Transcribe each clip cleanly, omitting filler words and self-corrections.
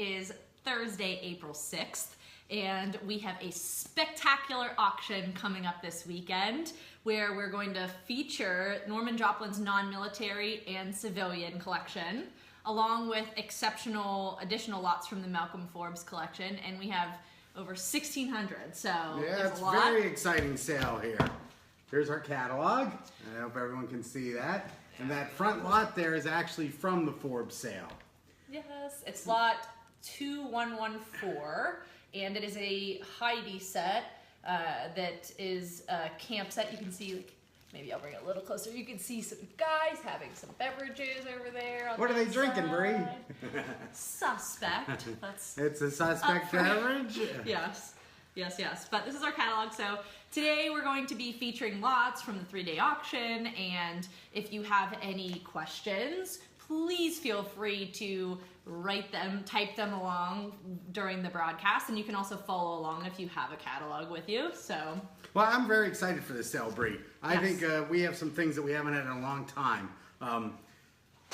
is Thursday, April 6th, and we have a spectacular auction coming up this weekend where we're going to feature Norman Joplin's non-military and civilian collection, along with exceptional additional lots from the Malcolm Forbes collection, and we have over 1,600, so yeah, it's a very exciting sale here. Here's our catalog. I hope everyone can see that. And that front lot there is actually from the Forbes sale. Yes, it's lot 2114, and it is a Heidi set that is a camp set. You can see, like, maybe I'll bring it a little closer. You can see some guys having some beverages over there. What are they drinking, Bre? Suspect. It's a suspect beverage? Yes. Yes. But this is our catalog. So today we're going to be featuring lots from the 3-day auction. And if you have any questions, please feel free to write them, type them along during the broadcast. And you can also follow along if you have a catalog with you. So. Well, I'm very excited for this sale, Bre. I think we have some things that we haven't had in a long time.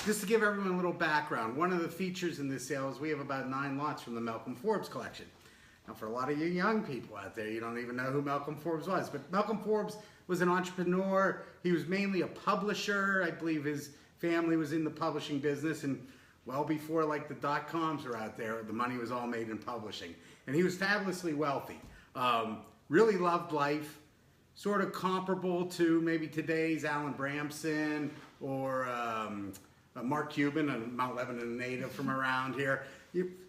Just to give everyone a little background, one of the features in this sale is we have about 9 lots from the Malcolm Forbes collection. Now, for a lot of you young people out there, you don't even know who Malcolm Forbes was, but Malcolm Forbes was an entrepreneur. He was mainly a publisher. I believe his family was in the publishing business, and well before like the dot-coms were out there, the money was all made in publishing. And he was fabulously wealthy. Really loved life, sort of comparable to maybe today's Alan Bramson or Mark Cuban, a Mount Lebanon native from around here.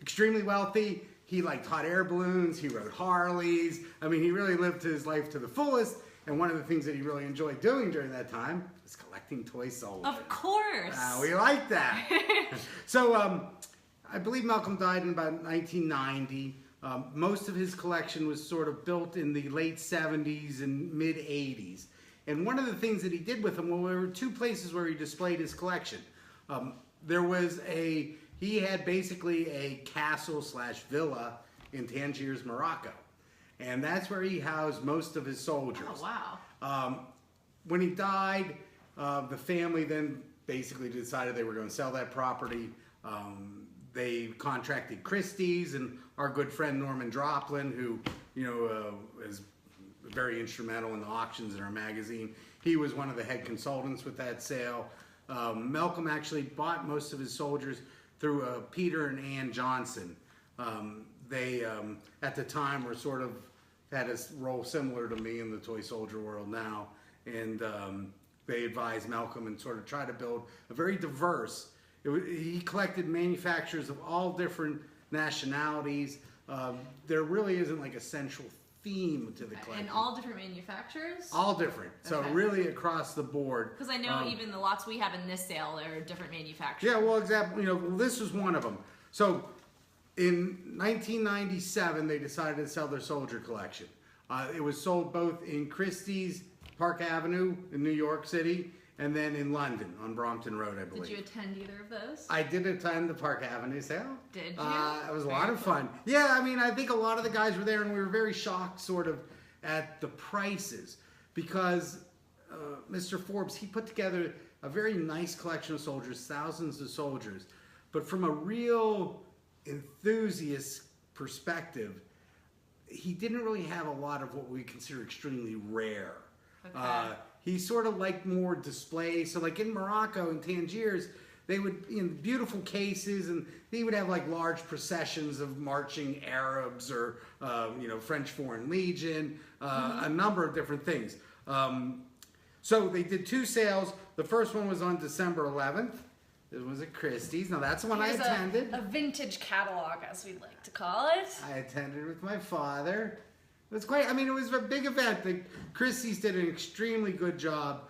Extremely wealthy. He liked hot air balloons. He rode Harleys. I mean, he really lived his life to the fullest. And one of the things that he really enjoyed doing during that time was collecting toy soldiers. Of course. We like that. So I believe Malcolm died in about 1990. Most of his collection was sort of built in the late 70s and mid 80s. And one of the things that he did with them, well, there were 2 places where he displayed his collection. He had basically a castle/villa in Tangiers, Morocco. And that's where he housed most of his soldiers. Oh, wow. When he died, the family then basically decided they were going to sell that property. They contracted Christie's, and our good friend Norman Joplin, who is very instrumental in the auctions in our magazine. He was one of the head consultants with that sale. Malcolm actually bought most of his soldiers through Peter and Ann Johnson. They, at the time, were sort of had a role similar to me in the toy soldier world now, and they advised Malcolm and sort of tried to build a very diverse. He collected manufacturers of all different nationalities. There really isn't like a central theme to the collection. And all different manufacturers? All different. So really across the board. Because I know even the lots we have in this sale are different manufacturers. Yeah, well, exactly. This was one of them. So in 1997, they decided to sell their soldier collection. It was sold both in Christie's, Park Avenue in New York City, and then in London on Brompton Road, I believe. Did you attend either of those? I did attend the Park Avenue sale. Did you? It was a lot of fun. Yeah, I mean, I think a lot of the guys were there, and we were very shocked sort of at the prices because Mr. Forbes, he put together a very nice collection of soldiers, thousands of soldiers, but from a real enthusiast perspective, he didn't really have a lot of what we consider extremely rare. Okay. He sort of liked more display. So like in Morocco and Tangiers, they would, in beautiful cases, and they would have like large processions of marching Arabs or, French Foreign Legion, a number of different things. So they did 2 sales. The first one was on December 11th. It was at Christie's. Now that's the one I attended. A vintage catalog, as we'd like to call it. I attended with my father. It was quite, it was a big event. Christie's did an extremely good job.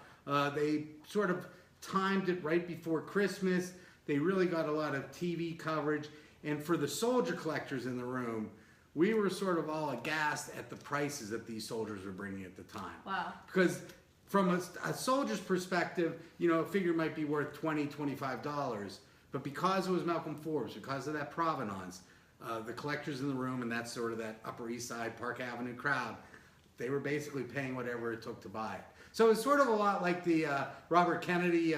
They sort of timed it right before Christmas. They really got a lot of TV coverage. And for the soldier collectors in the room, we were sort of all aghast at the prices that these soldiers were bringing at the time. Wow. Because from a soldier's perspective, a figure might be worth $20, $25. But because it was Malcolm Forbes, because of that provenance, the collectors in the room, and that's sort of that Upper East Side, Park Avenue crowd, they were basically paying whatever it took to buy it. So it's sort of a lot like the Robert Kennedy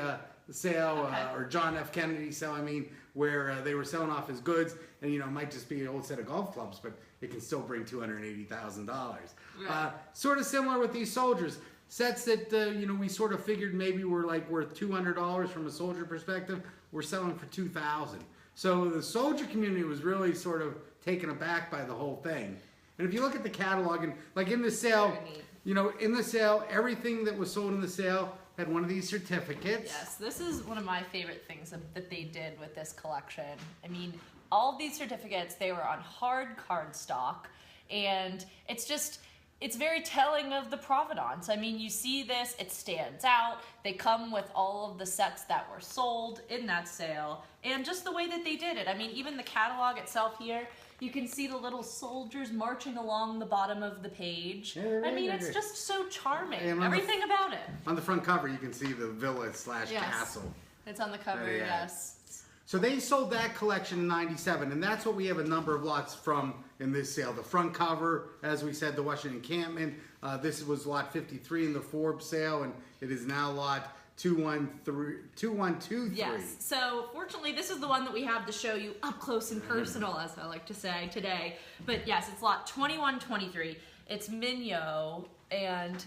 sale, or John F. Kennedy sale, I mean, where they were selling off his goods, and it might just be an old set of golf clubs, but it can still bring $280,000. Right. Sort of similar with these soldiers. Sets that, we sort of figured maybe were like worth $200 from a soldier perspective, we're selling for $2,000. So the soldier community was really sort of taken aback by the whole thing. And if you look at the catalog, and like in the sale, in the sale, everything that was sold in the sale had one of these certificates. Yes, this is one of my favorite things that they did with this collection. I mean, all of these certificates, they were on hard cardstock, and it's very telling of the provenance. I mean, you see this, it stands out. They come with all of the sets that were sold in that sale, and just the way that they did it. I mean, even the catalog itself here, you can see the little soldiers marching along the bottom of the page. I mean, it's just so charming. Everything about it. On the front cover, you can see the villa / castle. It's on the cover, yes. So they sold that collection in '97, and that's what we have a number of lots from in this sale. The front cover, as we said, the Washington Encampment. This was lot 53 in the Forbes sale, and it is now lot 2123. Yes. So fortunately, this is the one that we have to show you up close and personal, as I like to say today. But yes, it's lot 2123. It's Mignot, and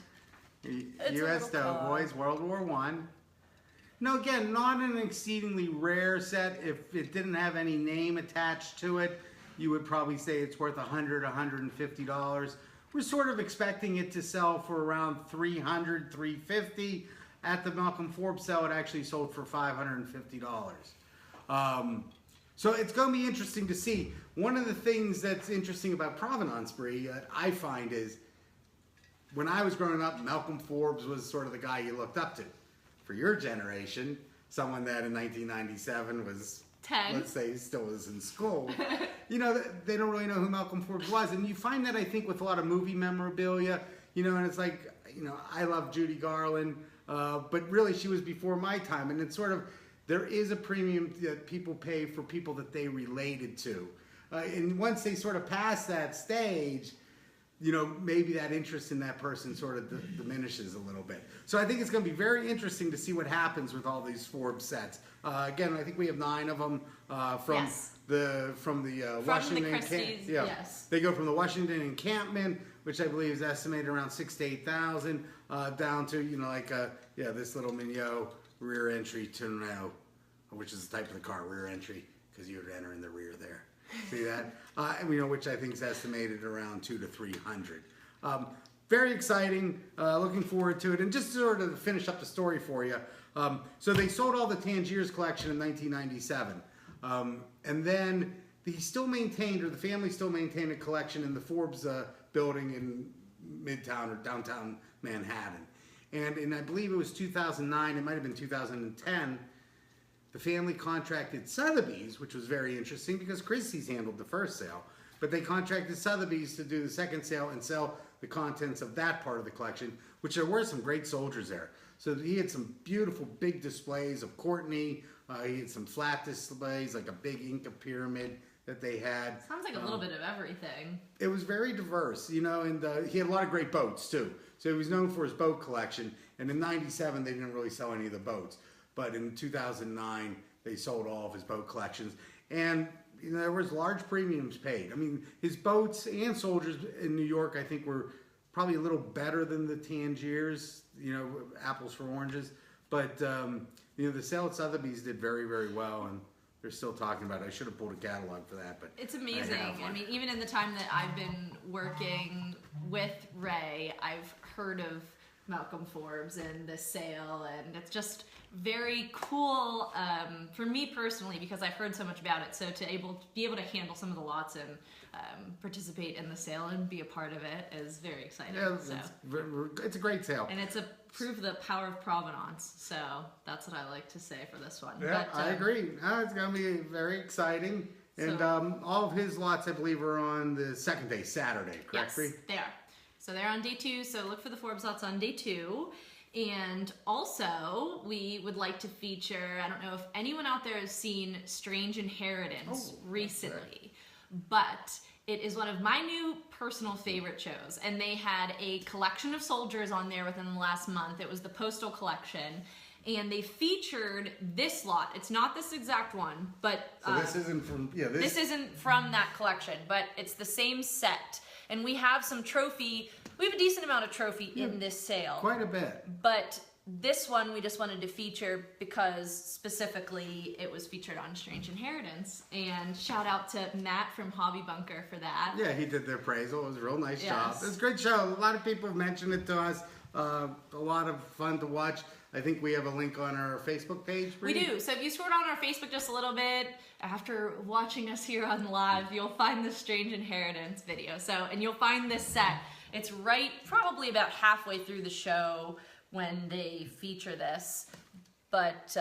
U.S. Doughboys, World War I. No, again, not an exceedingly rare set. If it didn't have any name attached to it, you would probably say it's worth $100, $150. We're sort of expecting it to sell for around $300, $350. At the Malcolm Forbes sale, it actually sold for $550. So it's going to be interesting to see. One of the things that's interesting about provenance, Bre, I find is when I was growing up, Malcolm Forbes was sort of the guy you looked up to. For your generation, someone that in 1997 was 10. Let's say he still was in school. They don't really know who Malcolm Forbes was. And you find that, I think, with a lot of movie memorabilia, and it's like, I love Judy Garland, but really she was before my time. And it's sort of, there is a premium that people pay for people that they related to. And once they sort of pass that stage, maybe that interest in that person sort of diminishes a little bit. So I think it's going to be very interesting to see what happens with all these Forbes sets. Again, I think we have 9 of them from the Washington Christie's. Yes. They go from the Washington Encampment, which I believe is estimated around $6,000 to $8,000, down to this little Mignot rear entry tonneau, which is the type of the car, rear entry, because you would enter in the rear there. See that? Which I think is estimated around $200 to $300. Very exciting. Looking forward to it. And just sort of to finish up the story for you. So they sold all the Tangiers collection in 1997. And then the family still maintained a collection in the Forbes building in Midtown or downtown Manhattan. And I believe it was 2009, it might have been 2010, the family contracted Sotheby's, which was very interesting because Christie's handled the first sale, but they contracted Sotheby's to do the second sale and sell the contents of that part of the collection, which there were some great soldiers there. So he had some beautiful big displays of Courtney. He had some flat displays, like a big Inca pyramid that they had. Sounds like a little bit of everything. It was very diverse, and he had a lot of great boats too. So he was known for his boat collection. And in '97, they didn't really sell any of the boats. But in 2009, they sold all of his boat collections. And there was large premiums paid. I mean, his boats and soldiers in New York, I think, were probably a little better than the Tangiers, apples for oranges. But, the sale at Sotheby's did very, very well. And they're still talking about it. I should have pulled a catalog for that. But it's amazing. I mean, even in the time that I've been working with Ray, I've heard of Malcolm Forbes and this sale, and it's just very cool for me personally because I've heard so much about it. So to be able to handle some of the lots and participate in the sale and be a part of it is very exciting. Yeah, it's a great sale, and it's a proof of the power of provenance. So that's what I like to say for this one. Yeah, but, I agree. It's going to be very exciting. And all of his lots, I believe, are on the second day, Saturday. Correct? Yes, they are. So they're on day 2, so look for the Forbes lots on day 2. And also, we would like to feature, I don't know if anyone out there has seen Strange Inheritance recently, but it is one of my new personal favorite shows. And they had a collection of soldiers on there within the last month. It was the Postal Collection. and they featured this lot. It's not this exact one, but so this isn't from this isn't from that collection, but it's the same set. And we have some trophy. We have a decent amount of trophy in this sale. Quite a bit. But this one we just wanted to feature because specifically it was featured on Strange Inheritance. And shout out to Matt from Hobby Bunker for that. Yeah, he did the appraisal. It was a real nice job. Yes. It was a great show. A lot of people have mentioned it to us. A lot of fun to watch. I think we have a link on our Facebook page. Bree. We do. So if you scroll down our Facebook just a little bit, after watching us here on live, you'll find the Strange Inheritance video. And you'll find this set. It's right probably about halfway through the show when they feature this. But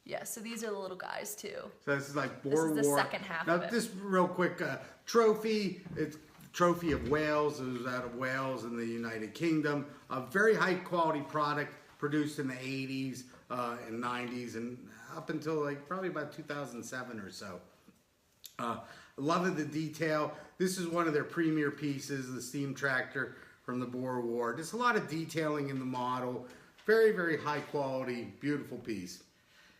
yeah, so these are the little guys too. So this is like Boer War. This is the second half of it. Just real quick, trophy. It's Trophy of Wales. It was out of Wales in the United Kingdom. A very high quality product produced in the 80s and 90s and up until like probably about 2007 or so. Love the detail. This is one of their premier pieces, the steam tractor from the Boer War. Just a lot of detailing in the model. Very, very high quality, beautiful piece.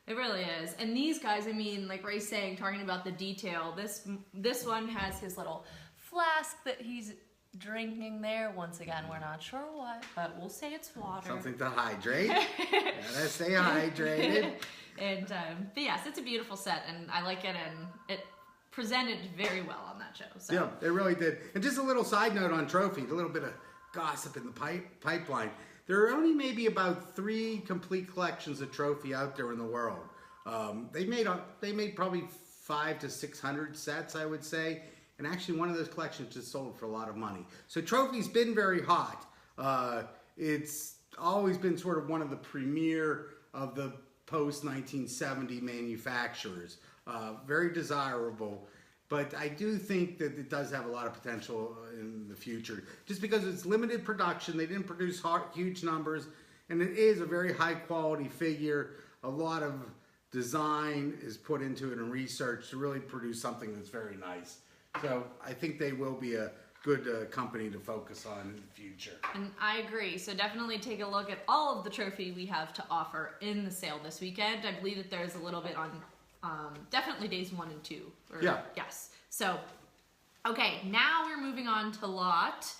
It really is. And these guys, I mean, like Ray's saying, talking about the detail, this one has his little flask that he's drinking there. Once again, we're not sure what, but we'll say it's water. Something to hydrate. Gotta stay hydrated. And but yes, it's a beautiful set, and I like it, and it presented very well on that show. So. Yeah, it really did. And just a little side note on Trophy, a little bit of gossip in the pipeline. There are only maybe about 3 complete collections of Trophy out there in the world. They made probably 500 to 600 sets, I would say. And actually, one of those collections just sold for a lot of money. So Trophy's been very hot. It's always been sort of one of the premier of the post-1970 manufacturers. Very desirable. But I do think that it does have a lot of potential in the future. Just because it's limited production, they didn't produce huge numbers, and it is a very high quality figure. A lot of design is put into it and research to really produce something that's very nice. So I think they will be a good company to focus on in the future. And I agree. So definitely take a look at all of the trophy we have to offer in the sale this weekend. I believe that there's a little bit on definitely days 1 and 2. Yeah. Yes. So, okay, now we're moving on to lot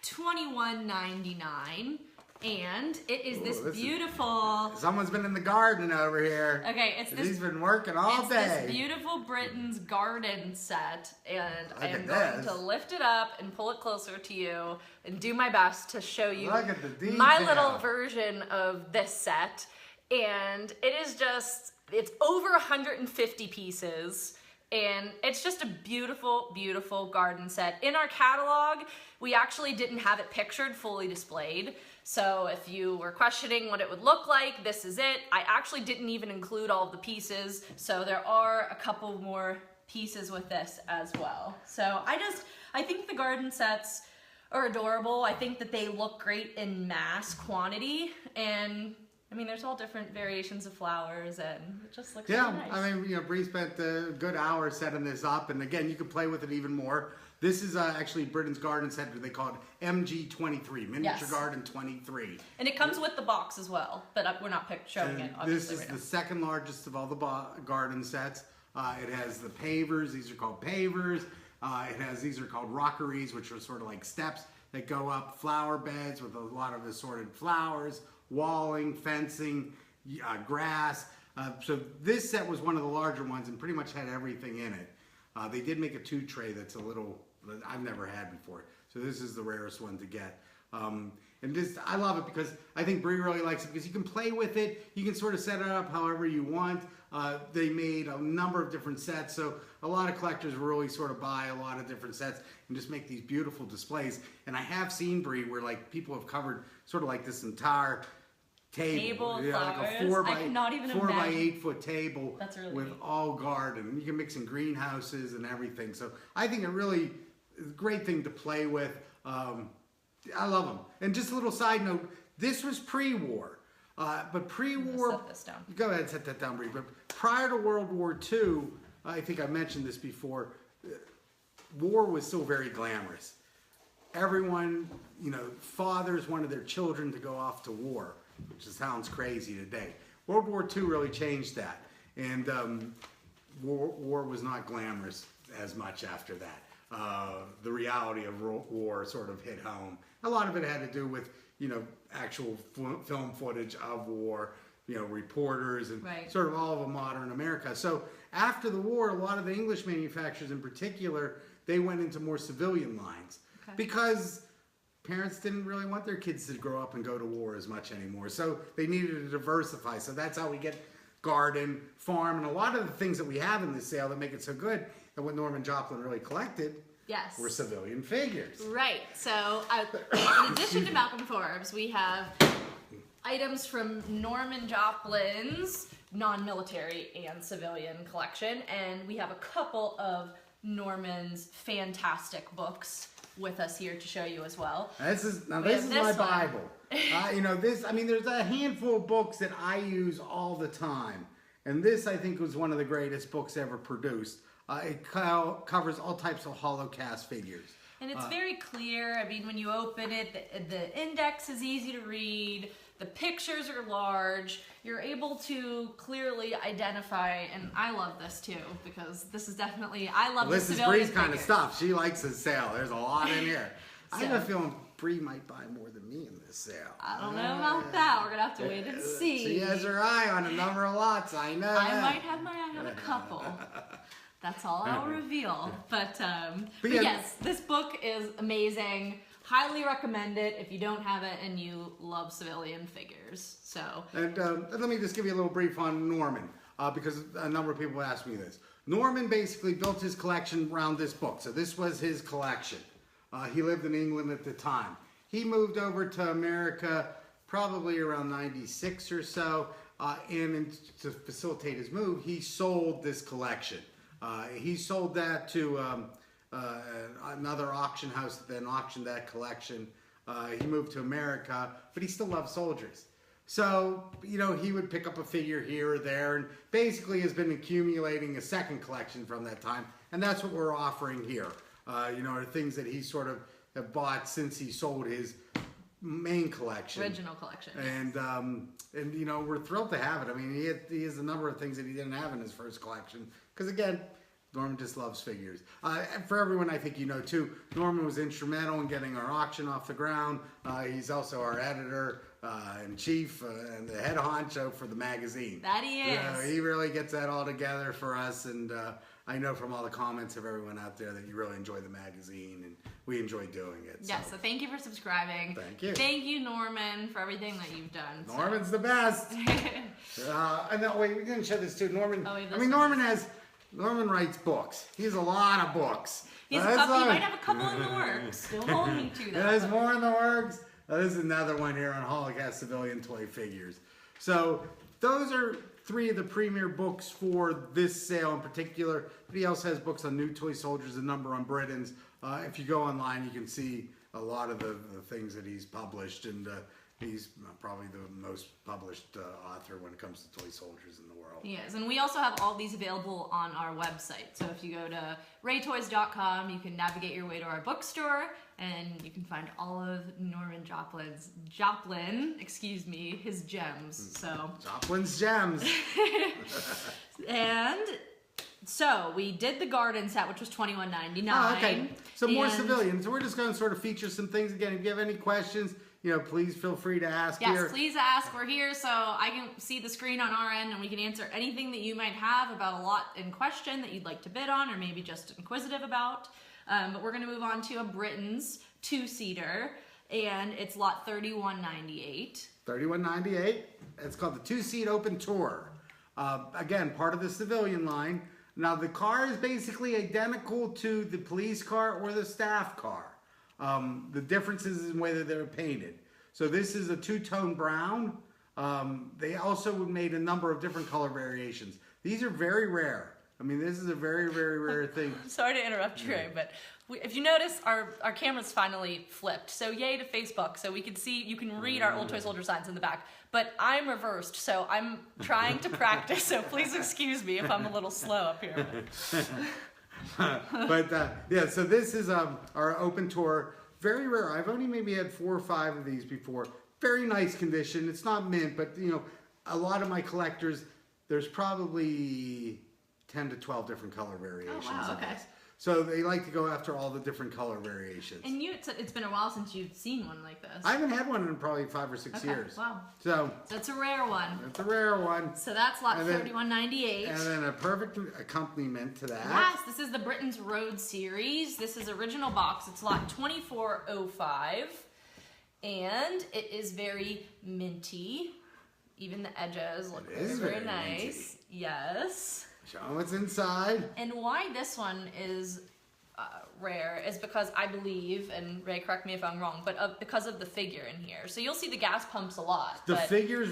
2199. And it is this beautiful... Someone's been in the garden over here. Okay, it's this... He's been working all day. It's this beautiful Britain's garden set. And I am going to lift it up and pull it closer to you and do my best to show you my little version of this set. And it is just... It's over 150 pieces. And it's just a beautiful, beautiful garden set. In our catalog, we actually didn't have it pictured, fully displayed. So if you were questioning what it would look like, this is it. I actually didn't even include all of the pieces. So there are a couple more pieces with this as well. So I think the garden sets are adorable. I think that they look great in mass quantity. And I mean, there's all different variations of flowers, and it just looks really nice. I mean, Bree spent a good hour setting this up, and again, you can play with it even more. This is actually Britain's Garden Center. They call it MG23, Miniature Garden 23. And it comes with the box as well, but we're not showing it, obviously. This is the second largest of all the garden sets. It has the pavers. These are called pavers. These are called rockeries, which are sort of like steps that go up, flower beds with a lot of assorted flowers, walling, fencing, grass. So this set was one of the larger ones and pretty much had everything in it. They did make a 2 tray that's a little, I've never had before. So this is the rarest one to get. And just, I love it because I think Bree really likes it because you can play with it. You can sort of set it up however you want. They made a number of different sets. So a lot of collectors really sort of buy a lot of different sets and just make these beautiful displays. And I have seen, Bree, where like people have covered sort of like this entire table, like a 4 by 8 foot table with all garden. You can mix in greenhouses and everything. So I think it really is a great thing to play with. I love them. And just a little side note, this was pre-war. But pre-war, set this down. Go ahead and set that down, Bree. But prior to World War II, I think I mentioned this before, war was still very glamorous. everyone, fathers wanted their children to go off to war, which sounds crazy today. World War II really changed that, and war was not glamorous as much after that. The reality of war sort of hit home. A lot of it had to do with, actual film footage of war, reporters and sort of all of a modern America. So after the war, a lot of the English manufacturers in particular, they went into more civilian lines because parents didn't really want their kids to grow up and go to war as much anymore. So they needed to diversify. So that's how we get garden, farm, and a lot of the things that we have in this sale that make it so good and what Norman Joplin really collected were civilian figures. Right. So in addition to Malcolm Forbes, we have items from Norman Joplin's non-military and civilian collection, and we have a couple of Norman's fantastic books with us here to show you as well. This is my Bible. There's a handful of books that I use all the time, and this I think was one of the greatest books ever produced. It covers all types of holocast figures. And it's very clear. I mean, when you open it, the index is easy to read. The pictures are large. You're able to clearly identify, and I love this too, because this is definitely, I love the civilian Bre's kind of stuff. She likes the sale. There's a lot in here. So, I have a feeling Bre might buy more than me in this sale. I don't know about that. We're going to have to wait and see. She has her eye on a number of lots. I know I might have my eye on a couple. That's all I'll reveal. But yes, this book is amazing. Highly recommend it if you don't have it and you love civilian figures. And let me just give you a little brief on Norman, because a number of people asked me this. Norman basically built his collection around this book. So this was his collection. He lived in England at the time. He moved over to America probably around 96 or so, and to facilitate his move, he sold this collection. He sold that to another auction house that then auctioned that collection. He moved to America, but he still loved soldiers. So, he would pick up a figure here or there, and basically has been accumulating a second collection from that time, and that's what we're offering here. Are things that he sort of have bought since he sold his main collection. Original collection. And we're thrilled to have it. I mean, he has a number of things that he didn't have in his first collection, because again, Norman just loves figures. And for everyone, I think too, Norman was instrumental in getting our auction off the ground. He's also our editor and chief and the head honcho for the magazine. That he is. He really gets that all together for us, and I know from all the comments of everyone out there that you really enjoy the magazine, and we enjoy doing it. Yeah, so thank you for subscribing. Thank you. Thank you, Norman, for everything that you've done. Norman's the best. And no, wait, we didn't show this too. Norman. Norman writes books. He has a lot of books. He might have a couple in the works. Don't hold me to that. There's more in the works. This is another one here on Holocaust civilian toy figures. So those are three of the premier books for this sale in particular. But he also has books on new toy soldiers, a number on Britons. If you go online, you can see a lot of the things that he's published, and he's probably the most published author when it comes to toy soldiers in the world. He is, and we also have all these available on our website. So if you go to raytoys.com, you can navigate your way to our bookstore, and you can find all of Norman his gems. So Joplin's gems. And so we did the garden set, which was $21.99. Oh, okay. So more civilians. So we're just going to sort of feature some things again. If you have any questions, please feel free to ask here. Yes, please ask. We're here so I can see the screen on our end, and we can answer anything that you might have about a lot in question that you'd like to bid on, or maybe just inquisitive about. But we're going to move on to a Britton's 2-seater, and it's lot 3198. 3198. It's called the 2-seat open tour. Again, part of the civilian line. Now, the car is basically identical to the police car or the staff car. The difference is in whether they're painted. So this is a 2-tone brown. They also made a number of different color variations. These are very rare. I mean, this is a very, very rare thing. Sorry to interrupt, Ray, but if you notice, our camera's finally flipped. So yay to Facebook, so we can see, you can read our Old Toy Soldier signs in the back. But I'm reversed, so I'm trying to practice, so please excuse me if I'm a little slow up here. But yeah, so this is our open tour. very rare. I've only maybe had 4 or 5 of these before. Very nice condition. It's not mint, but you know, a lot of my collectors, there's probably 10 to 12 different color variations. Oh, wow, okay. This. So they like to go after all the different color variations. And it's been a while since you've seen one like this. I haven't had one in probably 5 or 6 years. Wow. So it's a rare one. It's a rare one. So that's lot 3198. And then a perfect accompaniment to that. Yes, this is the Britain's Road series. This is original box. It's lot 2405. And it is very minty. Even the edges look very nice. Minty. Yes. Show them what's inside. And why this one is rare is because I believe, and Ray, correct me if I'm wrong, but because of the figure in here. So you'll see the gas pumps a lot. The figure's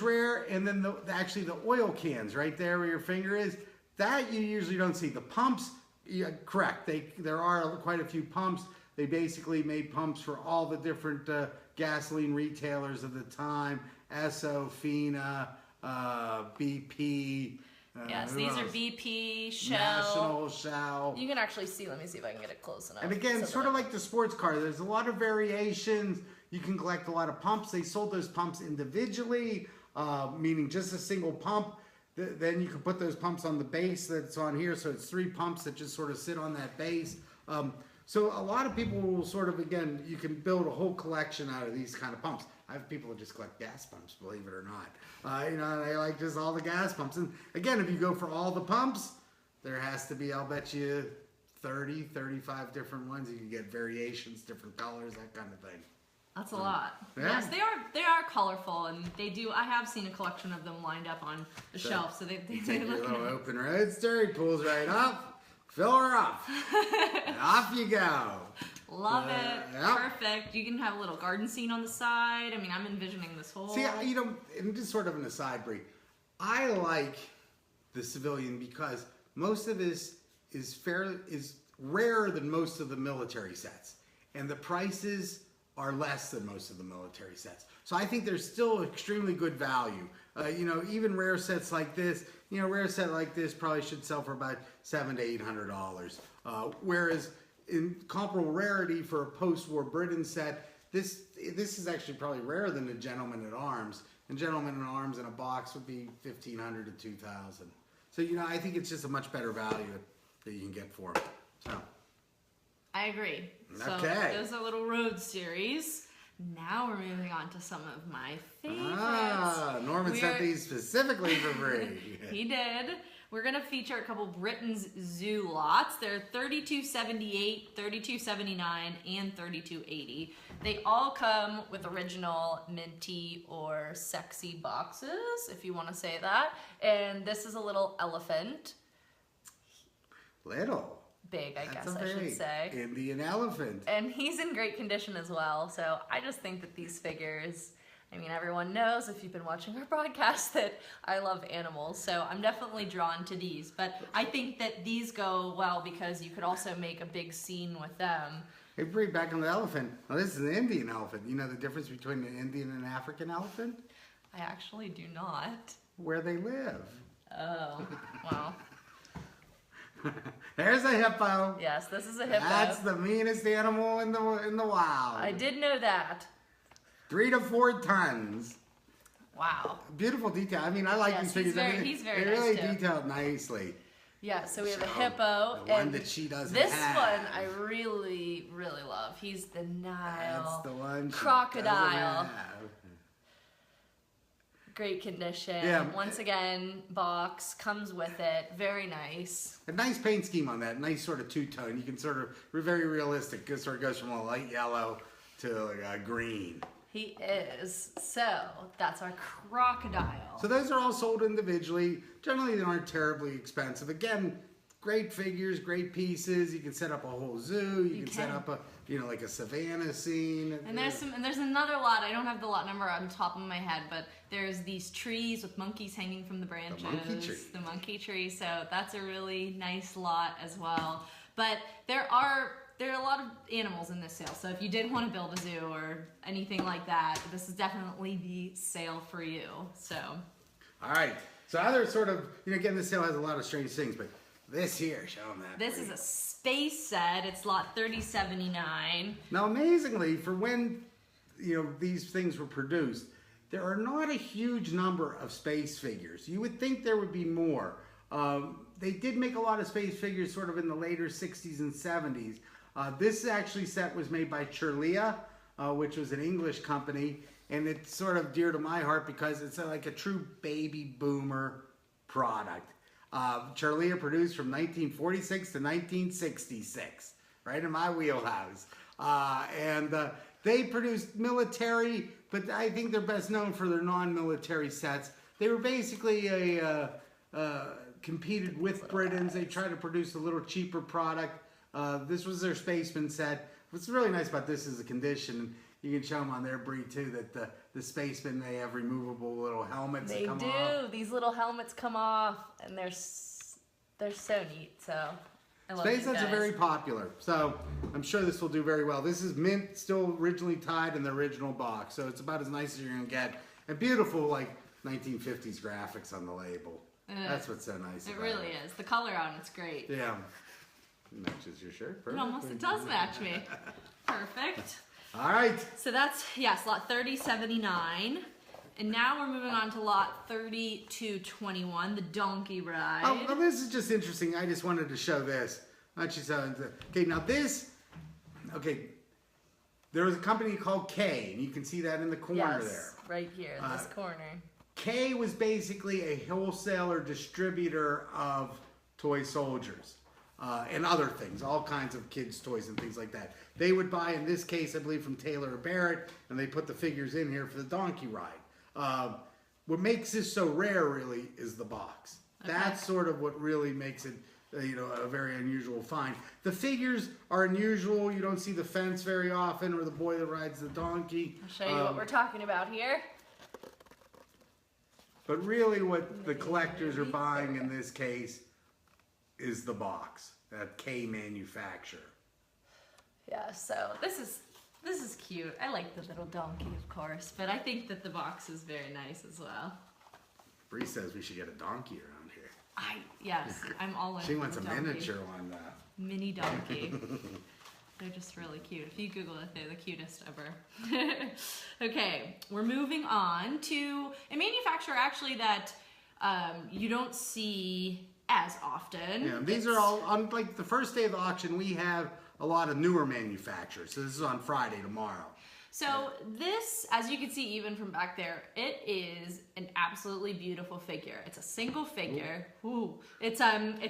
rare, and then actually the oil cans right there where your finger is, that you usually don't see. The pumps, yeah, correct. There are quite a few pumps. They basically made pumps for all the different gasoline retailers of the time: Esso, Fina, BP. Yes, these are BP, Shell. National, Shell. You can actually see, let me see if I can get it close enough. And again, sort of like the sports car, there's a lot of variations. You can collect a lot of pumps. They sold those pumps individually, meaning just a single pump. Then you can put those pumps on the base that's on here. So it's 3 pumps that just sort of sit on that base. So a lot of people will sort of, again, you can build a whole collection out of these kind of pumps. I have people who just collect gas pumps, believe it or not. You know, they like just all the gas pumps. And again, if you go for all the pumps, there has to be, I'll bet you, 30, 35 different ones. You can get variations, different colors, that kind of thing. That's a lot. Yeah. Yes, they are colorful, and they do. I have seen a collection of them lined up on the shelf, so they take your look little open roadster, he pulls right up, fill her up, and off you go. Love it. Yep. Perfect. You can have a little garden scene on the side. I mean, I'm envisioning this whole... See, you know, and just sort of an aside, Bre, I like the civilian because most of this is rarer than most of the military sets. And the prices are less than most of the military sets. So I think there's still extremely good value. You know, even rare sets like this, you know, rare set like this probably should sell for about $700 to $800. Whereas in comparable rarity for a post-war Britain set, this is actually probably rarer than the Gentleman at Arms. And Gentleman at Arms in a box would be $1,500 to $2,000. So, you know, I think it's just a much better value that you can get for it. So. I agree. Okay. So there's a little road series. Now we're moving on to some of my favorites. Norman sent these specifically for Bre. He did. We're going to feature a couple Britain's Zoo lots. They're 3278, 3279, and 3280. They all come with original minty or sexy boxes, if you want to say that. And this is a little elephant. Little. Big, I guess I should say. Indian elephant. And he's in great condition as well. So I just think that these figures, I mean, everyone knows if you've been watching our broadcast that I love animals. So I'm definitely drawn to these. But I think that these go well because you could also make a big scene with them. Hey, Bre, back on the elephant. Now, this is an Indian elephant. You know the difference between an Indian and an African elephant? I actually do not. Where they live. Oh, well. There's a hippo. Yes, this is a hippo. That's the meanest animal in the wild. I did know that. 3 to 4 tons. Wow. Beautiful detail. I mean, I like these figures. He's very They're nice really too. Detailed nicely. Yeah, so we have a hippo. The one that she doesn't this have. one I really, really love. He's the Nile. That's the one. Crocodile. Great condition. Yeah. Once again, box comes with it. Very nice. A nice paint scheme on that. Nice sort of two-tone. You can sort of, very realistic. It sort of goes from a light yellow to a green. He is. So, that's our crocodile. So those are all sold individually. Generally, they aren't terribly expensive. Again, great figures, great pieces. You can set up a whole zoo. You can set up a, you know, like a savannah scene. And there's another lot. I don't have the lot number on the top of my head, but there's these trees with monkeys hanging from the branches. The monkey tree. The monkey tree. So that's a really nice lot as well. But there are a lot of animals in this sale. So if you did want to build a zoo or anything like that, this is definitely the sale for you. So. All right. So other sort of, you know, again, this sale has a lot of strange things, but This here, show them that. This is a space set. It's lot 3079. Now, amazingly, for when these things were produced, there are not a huge number of space figures. You would think there would be more. They did make a lot of space figures sort of in the later 60s and 70s. This actually set was made by Chirlia, which was an English company, and it's sort of dear to my heart because it's like a true baby boomer product. Chirlia produced from 1946 to 1966, right in my wheelhouse. And they produced military, but I think they're best known for their non-military sets. They were basically competed with Britons. They tried to produce a little cheaper product. This was their spaceman set. What's really nice about this is the condition. You can show them on their Bre too that the spacemen, they have removable little helmets that come off. They do. These little helmets come off, and they're so neat. So I love Space these sets guys. are very popular, so I'm sure this will do very well. This is mint, still originally tied in the original box, so it's about as nice as you're gonna get. And beautiful, like 1950s graphics on the label. That's what's so nice. It really is. The color on it's great. Yeah, matches your shirt. Perfect. It does match me. Perfect. All right. So that's, yes, lot 3079. And now we're moving on to lot 3221, the donkey ride. Oh, well, this is just interesting. I just wanted to show this. Okay, now this, there was a company called K, and you can see that in the corner there. Right here in this corner. K was basically a wholesaler distributor of toy soldiers. And other things, all kinds of kids' toys and things like that. They would buy, in this case, I believe, from Taylor or Barrett, and they put the figures in here for the donkey ride. What makes this so rare, really, is the box. Okay. That's sort of what really makes it, a very unusual find. The figures are unusual. You don't see the fence very often, or the boy that rides the donkey. I'll show you what we're talking about here. But really, what the collectors are buying in this case is the box that K manufacture. Yeah, so this is cute. I like the little donkey, of course, but I think that the box is very nice as well. Bre says we should get a donkey around here. Yes, I'm all in. She wants a donkey. miniature one. Mini donkey. They're just really cute. If you Google it, they're the cutest ever. Okay, we're moving on to a manufacturer actually that you don't see as often. Yeah, these are all, on like the first day of the auction, we have a lot of newer manufacturers. So this is on Friday, tomorrow. So this, as you can see even from back there, it is an absolutely beautiful figure. It's a single figure. Ooh. It's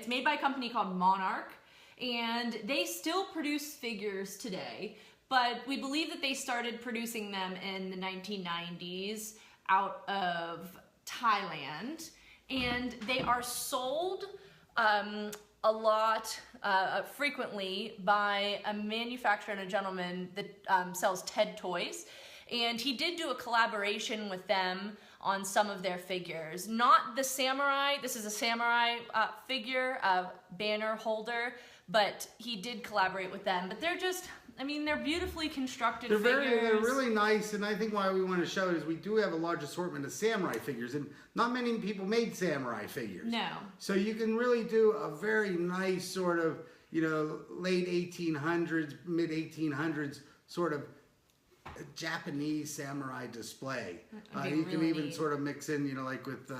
made by a company called Monarch, and they still produce figures today, but we believe that they started producing them in the 1990s out of Thailand. And they are sold a lot, frequently, by a manufacturer and a gentleman that sells Ted Toys. And he did do a collaboration with them on some of their figures. Not the samurai, this is a samurai figure, banner holder, but he did collaborate with them. But they're just, they're beautifully constructed figures. They're really nice, and I think why we want to show it is we do have a large assortment of samurai figures, and not many people made samurai figures. No. So you can really do a very nice sort of, late 1800s, mid 1800s sort of Japanese samurai display. You can even neat. Sort of mix in, like with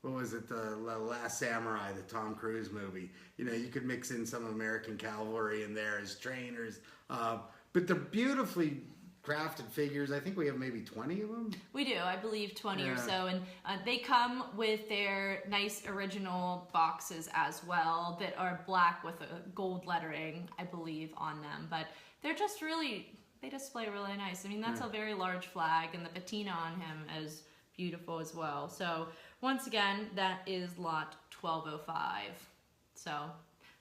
what was it, the Last Samurai, the Tom Cruise movie. You could mix in some American cavalry in there as trainers. But they're beautifully crafted figures. I think we have maybe 20 of them. We do, I believe 20 or so. And they come with their nice original boxes as well that are black with a gold lettering, I believe, on them. But they're just really, they display really nice. That's a very large flag, and the patina on him is beautiful as well. So once again, that is lot 1205. So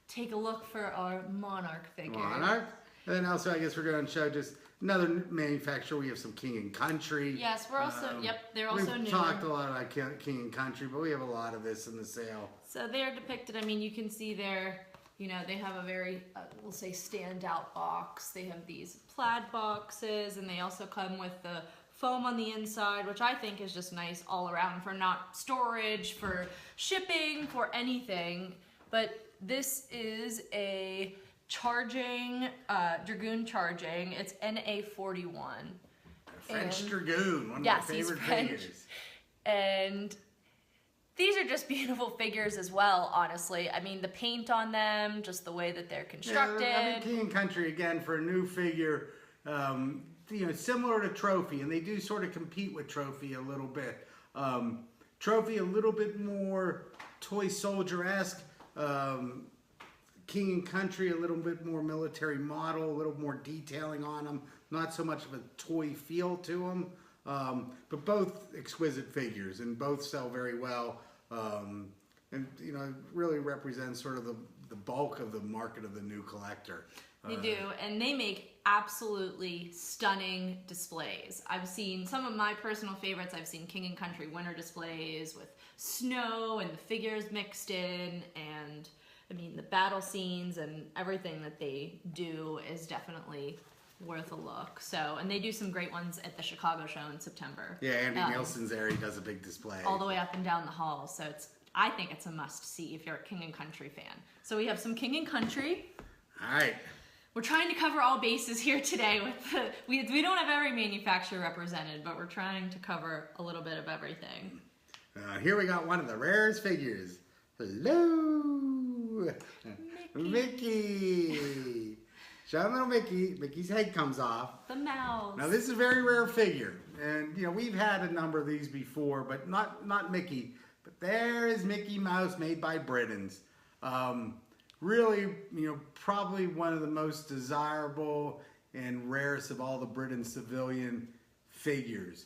take a look for our Monarch figure. Monarch. And then also, I guess we're going to show just another manufacturer. We have some King and Country. Yes, we're also, they're also new. We've talked a lot about King and Country, but we have a lot of this in the sale. So they're depicted, you can see their, they have a very, we'll say, standout box. They have these plaid boxes, and they also come with the foam on the inside, which I think is just nice all around for not storage, for shipping, for anything. But this is a charging, Dragoon charging. It's NA41. French Dragoon, one of yes, my favorite he's French. figures. And these are just beautiful figures as well, honestly. I mean, the paint on them, just the way that they're constructed. Yeah, I mean, King and Country, again, for a new figure, you know, similar to Trophy, and they do sort of compete with Trophy a little bit. Trophy a little bit more toy soldier-esque. King and Country a little bit more military model, a little more detailing on them. Not so much of a toy feel to them, but both exquisite figures and both sell very well. And you know, really represents sort of the bulk of the market of the new collector. They do, and they make absolutely stunning displays. I've seen some of my personal favorites. I've seen King and Country winter displays with snow and the figures mixed in, and I mean the battle scenes and everything that they do is definitely worth a look. So, and they do some great ones at the Chicago show in September. Yeah, Andy Nielsen's there. He does a big display all the way up and down the hall. So I think it's a must-see if you're a King and Country fan. So we have some King and Country. All right. We're trying to cover all bases here today. We don't have every manufacturer represented, but we're trying to cover a little bit of everything. Here we got one of the rarest figures. Hello, Mickey. Show little Mickey. Mickey's head comes off. The mouse. Now this is a very rare figure, and you know we've had a number of these before, but not Mickey. But there is Mickey Mouse made by Britons. Really, you know, probably one of the most desirable and rarest of all the Britain civilian figures.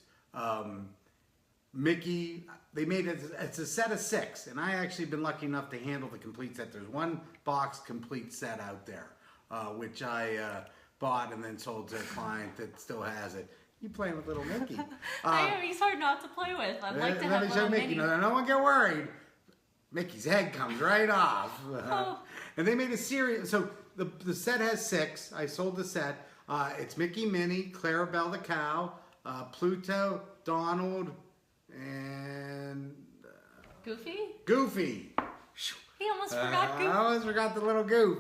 Mickey, they made it, it's a set of 6, and I actually been lucky enough to handle the complete set. There's one box complete set out there, which I bought and then sold to a client that still has it. You playing with little Mickey. He's hard not to play with. I'd like to have let me show Mickey. No one get worried. Mickey's head comes right off. And they made a series. So the set has 6. I sold the set. It's Mickey, Minnie, Clarabelle the cow, Pluto, Donald, and Goofy. Goofy. He almost forgot Goofy. I almost forgot the little goof.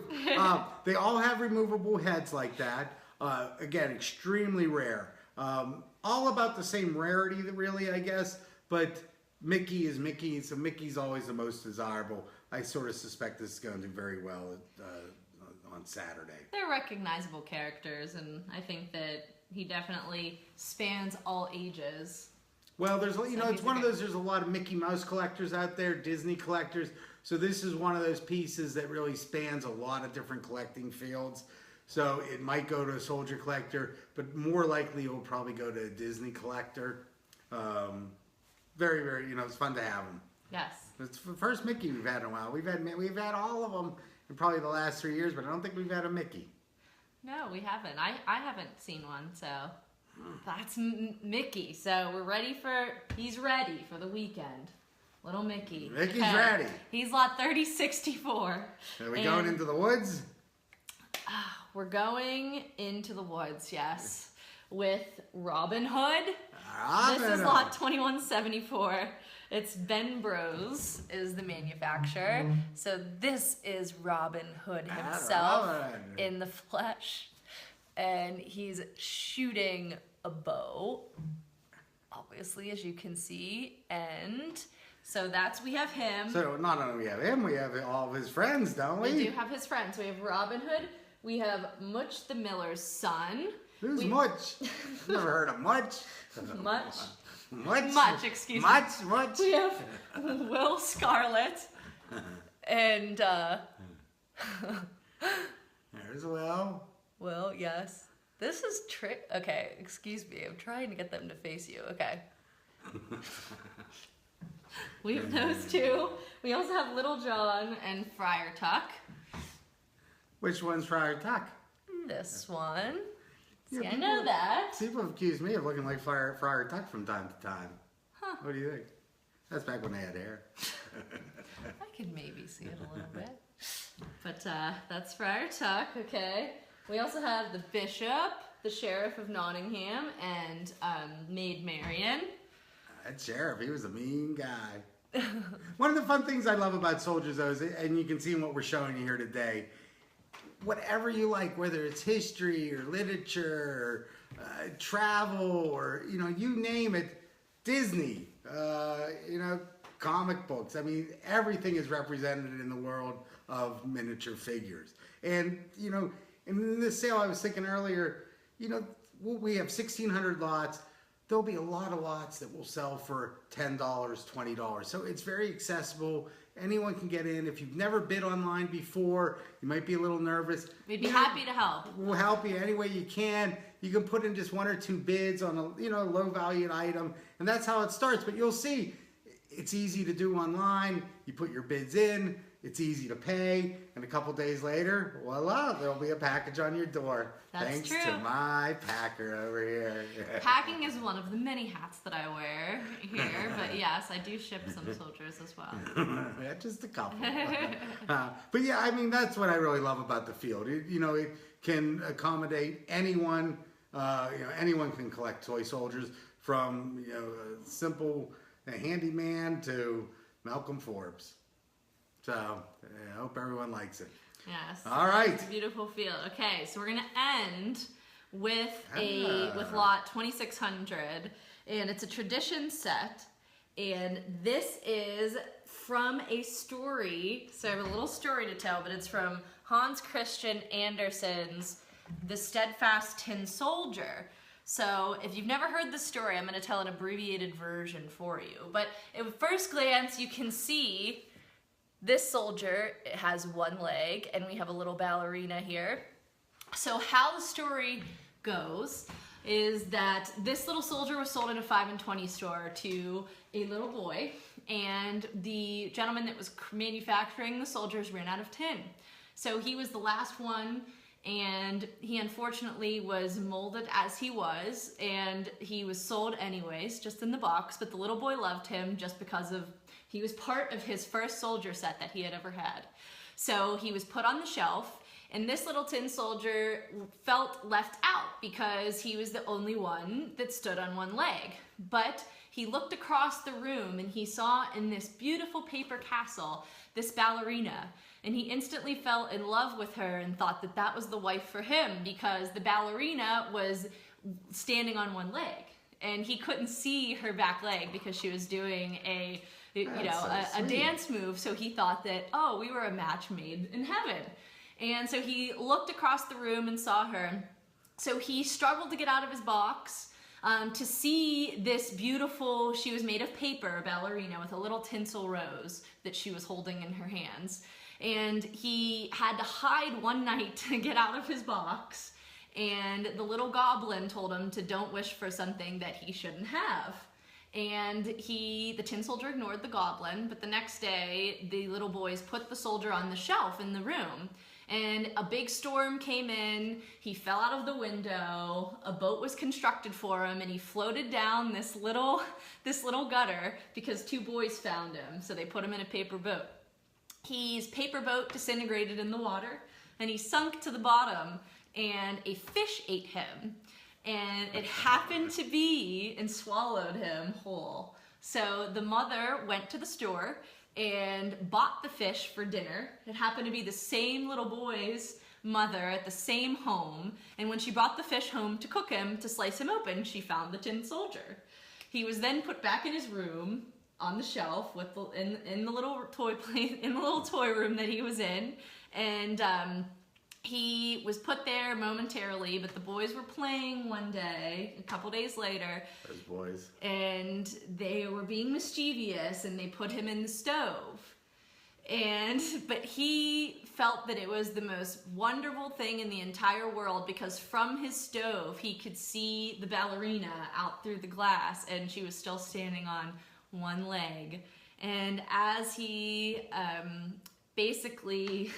They all have removable heads like that. Again, extremely rare. All about the same rarity, really, I guess. But Mickey is Mickey, so Mickey's always the most desirable. I sort of suspect this is going to do very well on Saturday. They're recognizable characters, and I think that he definitely spans all ages. Well, there's, you know, it's one of those, there's a lot of Mickey Mouse collectors out there, Disney collectors. So this is one of those pieces that really spans a lot of different collecting fields. So it might go to a soldier collector, but more likely it will probably go to a Disney collector. Very, very, you know, it's fun to have them. Yes. It's the first Mickey we've had in a while. We've had all of them in probably the last 3 years, but I don't think we've had a Mickey. No, we haven't. I haven't seen one, so that's Mickey. So we're ready he's ready for the weekend. Little Mickey. Mickey's ready. He's lot 3064. Are we going into the woods? We're going into the woods, yes. With Robin Hood. This is lot 2174. It's Ben Bros is the manufacturer. So this is Robin Hood himself in the flesh. And he's shooting a bow, obviously, as you can see. And so we have him. So not only we have him, we have all of his friends, don't we? We do have his friends. We have Robin Hood. We have Much the Miller's son. Who's Much? Never heard of Much. Much. Much, excuse me. Much. We have Will Scarlet. And, there's Will. Will, yes. This is okay, excuse me. I'm trying to get them to face you. Okay. We have those two. We also have Little John and Friar Tuck. Which one's Friar Tuck? This one. Yeah, See, I know that. People have accused me of looking like Friar Tuck from time to time. Huh. What do you think? That's back when they had hair. I could maybe see it a little bit. But that's Friar Tuck, okay. We also have the Bishop, the Sheriff of Nottingham, and Maid Marian. That sheriff, he was a mean guy. One of the fun things I love about soldiers, though, is, and you can see in what we're showing you here today, whatever you like, whether it's history or literature or travel or, you name it, Disney, comic books. I mean, everything is represented in the world of miniature figures. And, in this sale, I was thinking earlier, we have 1,600 lots. There'll be a lot of lots that will sell for $10, $20. So it's very accessible. Anyone can get in. If you've never bid online before, you might be a little nervous. We'd be happy to help. We'll help you any way you can. You can put in just 1 or 2 bids on a low valued item, and that's how it starts. But you'll see, it's easy to do online. You put your bids in. It's easy to pay, and a couple days later, voila, there'll be a package on your door. That's thanks true. to my packer over here. Packing is one of the many hats that I wear here, but yes, I do ship some soldiers as well. Yeah, just a couple. But yeah, I mean, that's what I really love about the field. It can accommodate anyone. Anyone can collect toy soldiers, from a simple handyman to Malcolm Forbes. So I hope everyone likes it. Yes. All right. It's a beautiful field. Okay, so we're gonna end with lot 2600, and it's a tradition set, and this is from a story. So I have a little story to tell, but it's from Hans Christian Andersen's The Steadfast Tin Soldier. So if you've never heard the story, I'm going to tell an abbreviated version for you. But at first glance, you can see this soldier, it has 1 leg, and we have a little ballerina here. So how the story goes is that this little soldier was sold in a 5 and 20 store to a little boy, and the gentleman that was manufacturing the soldiers ran out of tin. So he was the last one, and he unfortunately was molded as he was, and he was sold anyways, just in the box, but the little boy loved him just because he was part of his first soldier set that he had ever had. So he was put on the shelf, and this little tin soldier felt left out because he was the only one that stood on 1 leg. But he looked across the room and he saw in this beautiful paper castle this ballerina, and he instantly fell in love with her and thought that that was the wife for him because the ballerina was standing on 1 leg and he couldn't see her back leg because she was doing a dance move. So he thought that, oh, we were a match made in heaven. And so he looked across the room and saw her. So he struggled to get out of his box to see this beautiful, she was made of paper, ballerina with a little tinsel rose that she was holding in her hands. And he had to hide one night to get out of his box. And the little goblin told him to don't wish for something that he shouldn't have. And the tin soldier ignored the goblin, but the next day, the little boys put the soldier on the shelf in the room. And a big storm came in, he fell out of the window, a boat was constructed for him, and he floated down this little gutter because 2 boys found him, so they put him in a paper boat. His paper boat disintegrated in the water, and he sunk to the bottom, and a fish ate him. And it happened to be and swallowed him whole. So the mother went to the store and bought the fish for dinner. It happened to be the same little boy's mother at the same home. And when she brought the fish home to cook him, to slice him open, she found the tin soldier. He was then put back in his room on the shelf with in the little toy room that he was in, and he was put there momentarily, but the boys were playing one day, a couple days later. Those boys. And they were being mischievous, and they put him in the stove. But he felt that it was the most wonderful thing in the entire world because from his stove, he could see the ballerina out through the glass, and she was still standing on 1 leg. And as he basically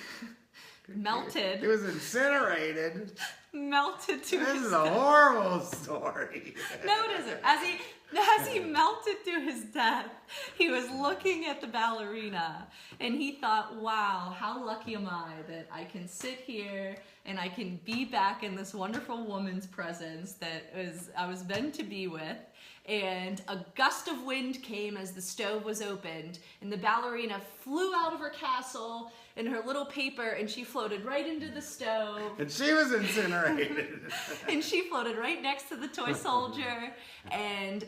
melted. He was incinerated. Melted to his death. This is a horrible story. No, it isn't. As he melted to his death, he was looking at the ballerina, and he thought, wow, how lucky am I that I can sit here and I can be back in this wonderful woman's presence that I was meant to be with. and a gust of wind came as the stove was opened, and the ballerina flew out of her castle in her little paper, and she floated right into the stove. And she was incinerated. And she floated right next to the toy soldier, and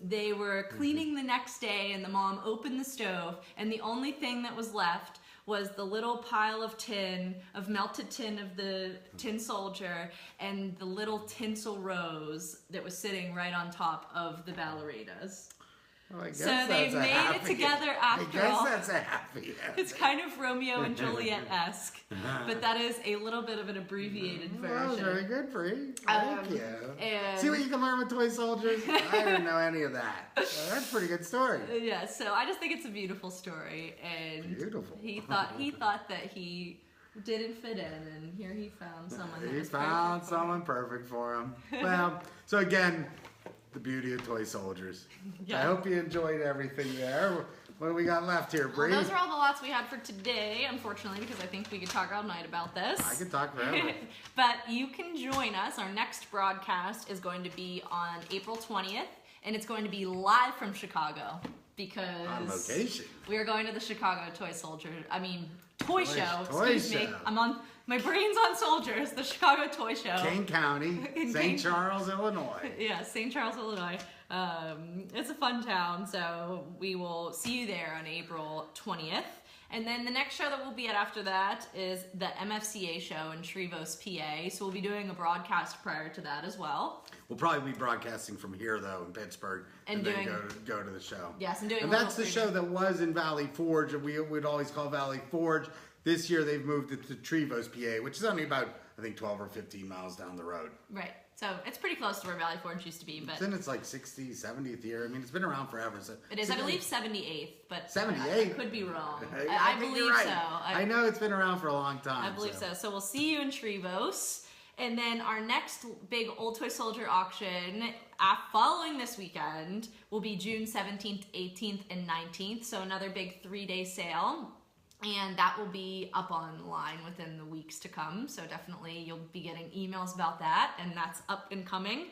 they were cleaning the next day, and the mom opened the stove, and the only thing that was left was the little pile of melted tin of the tin soldier and the little tinsel rose that was sitting right on top of the ballerinas. Well, I guess so they made it together after all. I guess that's a happy ending. It's kind of Romeo and Juliet-esque, but that is a little bit of an abbreviated version. Well, very good, Bre. Thank you. And see what you can learn with toy soldiers? I didn't know any of that. That's a pretty good story. Yeah, so I just think it's a beautiful story, and beautiful. He thought that he didn't fit in, and here he found someone that was found perfect someone perfect for him. Well, so again, the beauty of toy soldiers. Yeah. I hope you enjoyed everything there. What do we got left here, Bre? Well, those are all the lots we had for today, unfortunately, because I think we could talk all night about this. I could talk forever. But you can join us. Our next broadcast is going to be on April 20th, and it's going to be live from Chicago, because on location. We are going to the Chicago Toy Show. Excuse me. My brain's on soldiers. The Chicago Toy Show. King County, St. Charles, Illinois. Yeah, St. Charles, Illinois. It's a fun town, so we will see you there on April 20th. And then the next show that we'll be at after that is the MFCA show in Shrevos, PA. So we'll be doing a broadcast prior to that as well. We'll probably be broadcasting from here, though, in Pittsburgh, and then go to the show. Yes, and that's the show that was in Valley Forge, and we would always call Valley Forge. This year they've moved it to Shrevos, PA, which is only about, I think, 12 or 15 miles down the road. Right. So it's pretty close to where Valley Forge used to be. But then it's like 60th, 70th year. I mean, it's been around forever. So it is, I believe, 78th, but 78? I could be wrong. I believe right. so. I know it's been around for a long time. I believe so. So we'll see you in Shrevos. And then our next big Old Toy Soldier auction following this weekend will be June 17th, 18th, and 19th. So another big 3-day sale. And that will be up online within the weeks to come. So definitely you'll be getting emails about that, and that's up and coming.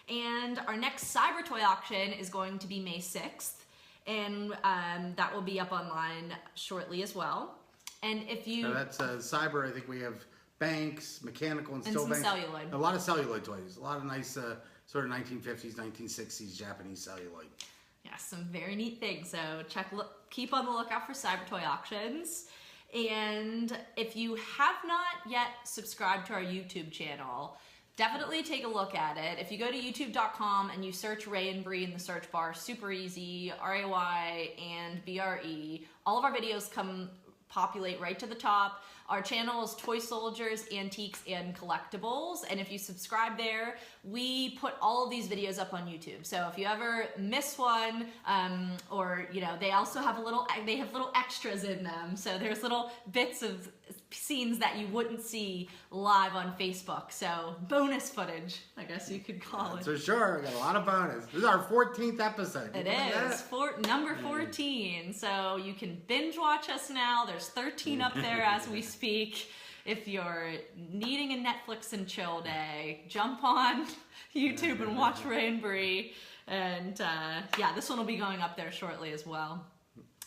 And our next Cyber Toy auction is going to be May 6th. And that will be up online shortly as well. And if you... So that's Cyber, I think we have banks, mechanical and steel banks. Celluloid. A lot of celluloid toys. A lot of nice sort of 1950s, 1960s Japanese celluloid. Yeah, some very neat things. So keep on the lookout for Cyber Toy auctions. And if you have not yet subscribed to our YouTube channel, definitely take a look at it. If you go to youtube.com and you search Ray and Bre in the search bar, super easy, RAY and BRE, all of our videos populate right to the top. Our channel is Toy Soldiers, Antiques, and Collectibles, and if you subscribe there, we put all of these videos up on YouTube. So if you ever miss one, or they also have little extras in them. So there's little bits of scenes that you wouldn't see live on Facebook. So bonus footage, I guess you could call it. For sure, we got a lot of bonus. This is our 14th episode. It is number 14. So you can binge watch us now. There's 13 up there as we speak. If you're needing a Netflix and chill day, jump on YouTube and watch Ray and Bre. And this one will be going up there shortly as well.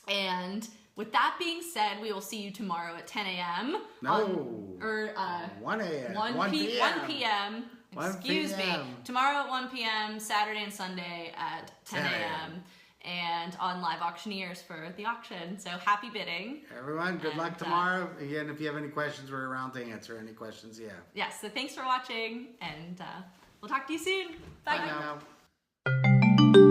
And with that being said, we will see you tomorrow at 10 a.m. 1 a.m. 1 p.m. Excuse me. Tomorrow at 1 p.m., Saturday and Sunday at 10 a.m. And on Live Auctioneers for the auction. So happy bidding. Everyone, good luck tomorrow. Again, if you have any questions, we're around to answer any questions you have. Yes, so thanks for watching, and we'll talk to you soon. Bye. Bye now.